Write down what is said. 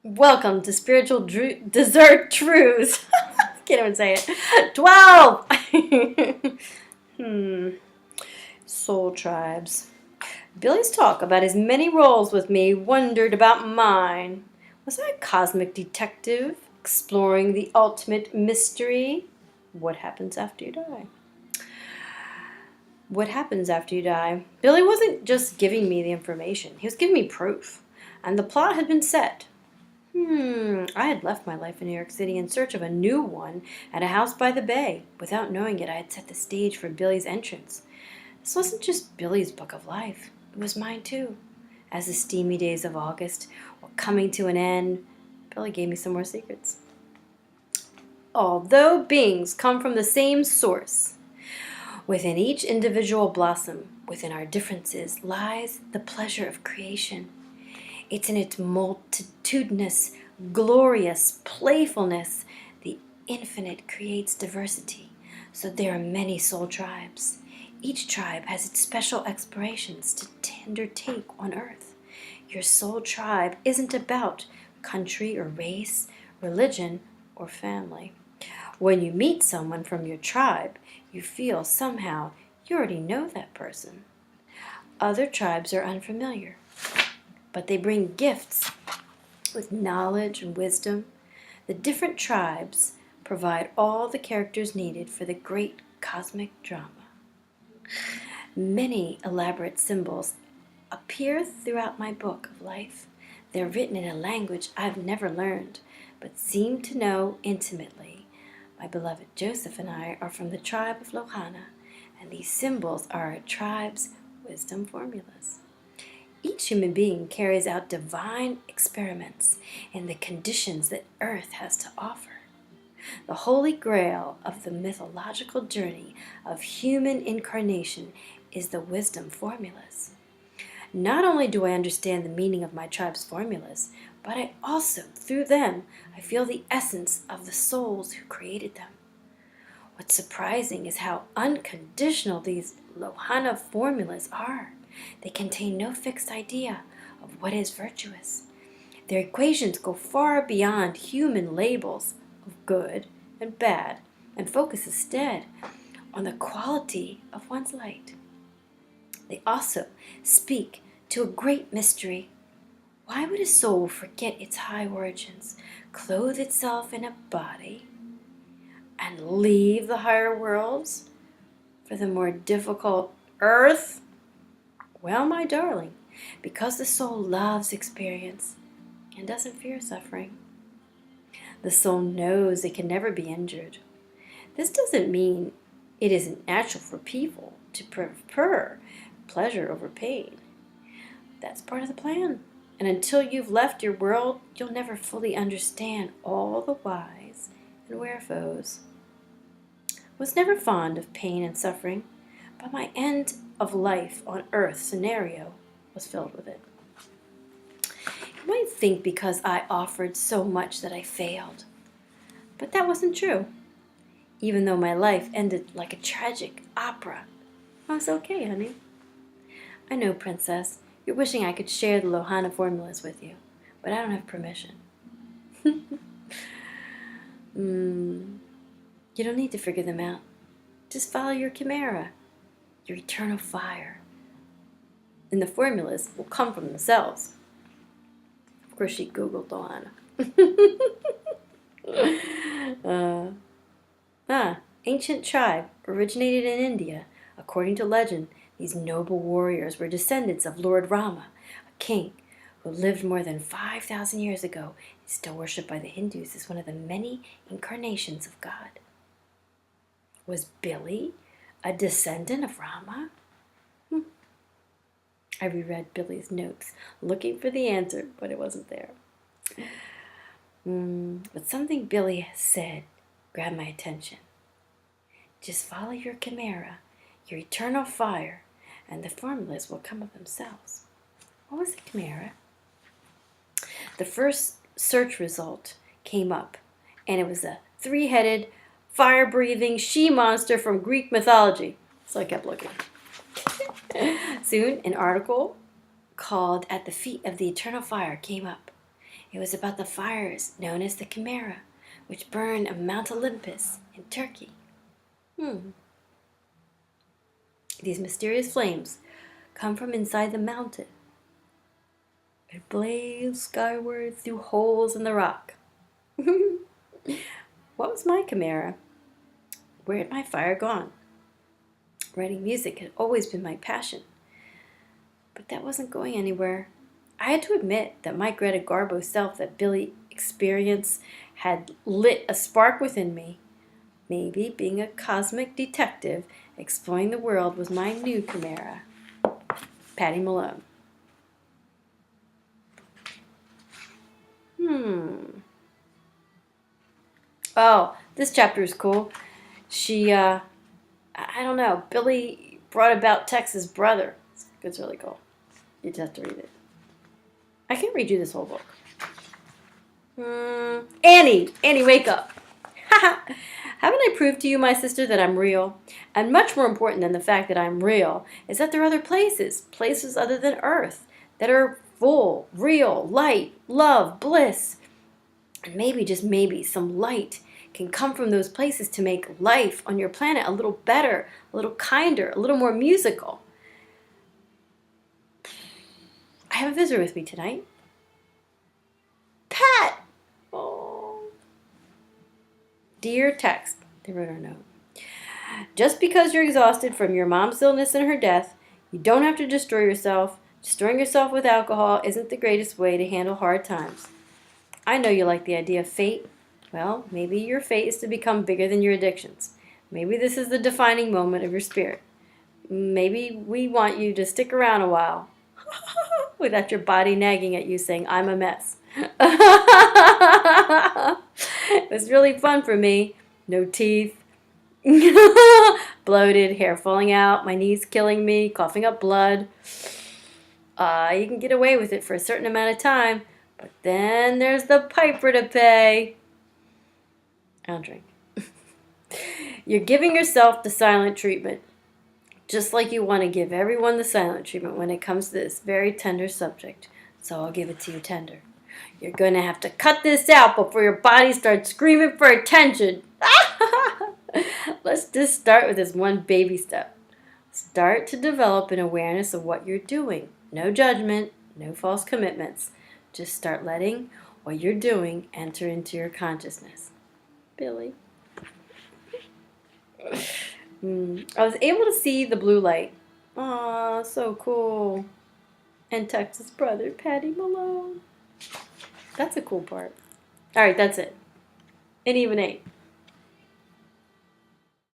Welcome to Spiritual Dessert Trews. Can't even say it. 12! Soul tribes. Billy's talk about his many roles with me wondered about mine. Was I a cosmic detective exploring the ultimate mystery? What happens after you die? What happens after you die? Billy wasn't just giving me the information. He was giving me proof. And the plot had been set. I had left my life in New York City in search of a new one at a house by the bay. Without knowing it, I had set the stage for Billy's entrance. This wasn't just Billy's book of life. It was mine too. As the steamy days of August were coming to an end, Billy gave me some more secrets. Although beings come from the same source, within each individual blossom, within our differences, lies the pleasure of creation. It's in its multitudinous, glorious playfulness. The infinite creates diversity, so there are many soul tribes. Each tribe has its special explorations to undertake on earth. Your soul tribe isn't about country or race, religion, or family. When you meet someone from your tribe, you feel somehow you already know that person. Other tribes are unfamiliar, but they bring gifts with knowledge and wisdom. The different tribes provide all the characters needed for the great cosmic drama. Many elaborate symbols appear throughout my book of life. They're written in a language I've never learned, but seem to know intimately. My beloved Joseph and I are from the tribe of Lohana, and these symbols are our tribe's wisdom formulas. Each human being carries out divine experiments in the conditions that Earth has to offer. The holy grail of the mythological journey of human incarnation is the wisdom formulas. Not only do I understand the meaning of my tribe's formulas, but I also, through them, I feel the essence of the souls who created them. What's surprising is how unconditional these Lohana formulas are. They contain no fixed idea of what is virtuous. Their equations go far beyond human labels of good and bad and focus instead on the quality of one's light. They also speak to a great mystery. Why would a soul forget its high origins, clothe itself in a body, and leave the higher worlds for the more difficult earth? Well, my darling, because the soul loves experience and doesn't fear suffering. The soul knows it can never be injured. This doesn't mean it isn't natural for people to prefer pleasure over pain. That's part of the plan. And until you've left your world, you'll never fully understand all the whys and wherefores. I was never fond of pain and suffering, but my end of life on earth scenario was filled with it. You might think because I offered so much that I failed, but that wasn't true. Even though my life ended like a tragic opera, I was okay, honey. I know, princess, you're wishing I could share the Lohana formulas with you, but I don't have permission. You don't need to figure them out. Just follow your chimera, your eternal fire. And the formulas will come from themselves. Of course, she Googled Lohana. Ancient tribe, originated in India. According to legend, these noble warriors were descendants of Lord Rama, a king who lived more than 5,000 years ago and still worshipped by the Hindus as one of the many incarnations of God. Was Billy a descendant of Rama? I reread Billy's notes, looking for the answer, but it wasn't there. But something Billy said grabbed my attention. Just follow your chimera, your eternal fire, and the formulas will come of themselves. What was the chimera? The first search result came up, and it was a three-headed, fire-breathing she-monster from Greek mythology. So I kept looking. Soon, an article called At the Feet of the Eternal Fire came up. It was about the fires known as the Chimera, which burn on Mount Olympus in Turkey. These mysterious flames come from inside the mountain. It blazed skyward through holes in the rock. What was my chimera? Where had my fire gone? Writing music had always been my passion, but that wasn't going anywhere. I had to admit that my Greta Garbo self that Billy experienced had lit a spark within me. Maybe being a cosmic detective exploring the world was my new chimera. Patty Malone. Oh, this chapter is cool. I don't know, Billy brought about Tex's brother. It's really cool. You just have to read it. I can't read you this whole book. Annie, wake up. Haven't I proved to you, my sister, that I'm real? And much more important than the fact that I'm real is that there are other places other than Earth, that are full, real, light, love, bliss. And maybe, just maybe, some light can come from those places to make life on your planet a little better, a little kinder, a little more musical. I have a visitor with me tonight. Pat! Oh. Dear Tex, they wrote a note. Just because you're exhausted from your mom's illness and her death, you don't have to destroy yourself. Destroying yourself with alcohol isn't the greatest way to handle hard times. I know you like the idea of fate. Well, maybe your fate is to become bigger than your addictions. Maybe this is the defining moment of your spirit. Maybe we want you to stick around a while without your body nagging at you saying, I'm a mess. It was really fun for me. No teeth. Bloated, hair falling out, my knees killing me, coughing up blood. You can get away with it for a certain amount of time, but then there's the piper to pay. I'll drink. You're giving yourself the silent treatment, just like you want to give everyone the silent treatment when it comes to this very tender subject. So I'll give it to you tender. You're going to have to cut this out before your body starts screaming for attention. Let's just start with this one baby step. Start to develop an awareness of what you're doing. No judgment, no false commitments. Just start letting what you're doing enter into your consciousness. Billy. I was able to see the blue light. Aw, so cool. And Tex's brother, Patty Malone. That's a cool part. All right, that's it. It even 8.